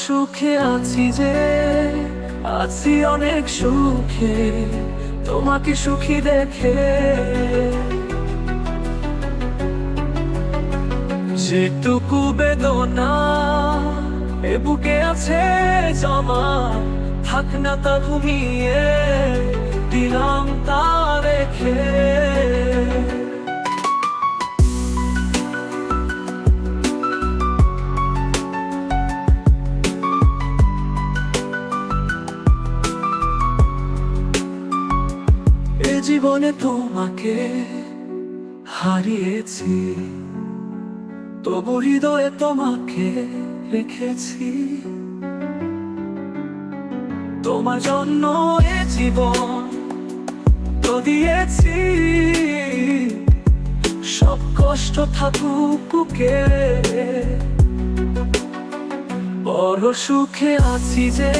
সুখে আছি যে, আছি অনেক সুখে তোমাকে সুখী দেখে। যেটুকু বেদনা এ বুকে আছে জমা, থাক না তা ঘুমিয়ে দিলাম তা রেখে। এ জীবনে তোমাকে হারিয়েছি, তবু হৃদয়ে তোমাকে রেখেছি। তোমার জন্য এ জীবন তো দিয়েছি, সব কষ্ট থাকুক বুকে। বড় সুখে আছি যে,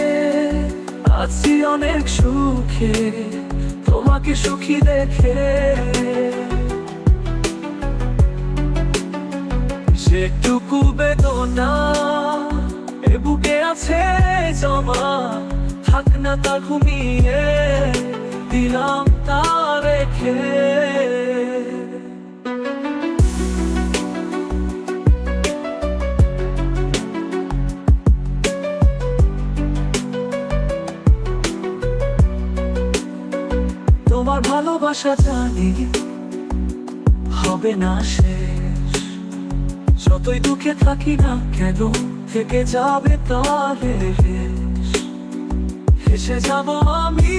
আছি অনেক সুখে তোমাকে সুখী দেখে। যেটুকু বেদনা এ বুকে আছে জমা, থাক না তা ঘুমিয়ে দিলাম তা রেখে। তোমার ভালোবাসা জানি হবে না শেষ, যতই দুঃখে থাকি না কেন থেকে যাবে তার রেশ। হেসে যাব আমি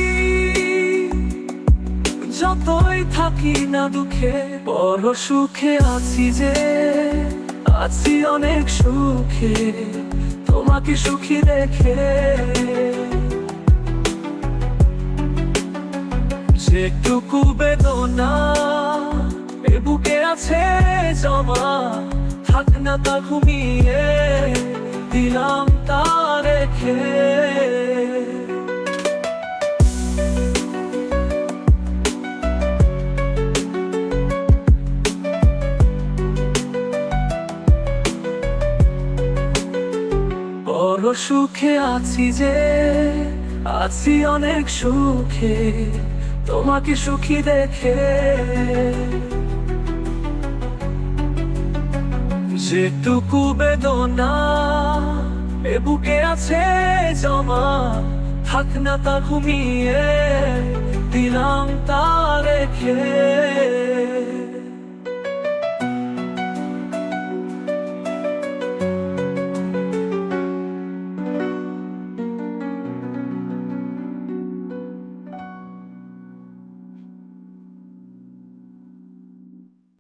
যতই থাকি না দুঃখে। বড় সুখে আছি যে, আছি অনেক সুখে তোমাকে সুখী দেখে। যেটুকু বেদনা এ বুকে আছে জমা, থাক না তা ঘুমিয়ে দিলাম তা রেখে। বড় সুখে আছি যে, আছি অনেক সুখে তোমাকে সুখী দেখে। যেটুকু বেদনা এ বুকে আছে জমা, থাক না তা ঘুমিয়ে দিলাম তা রেখে।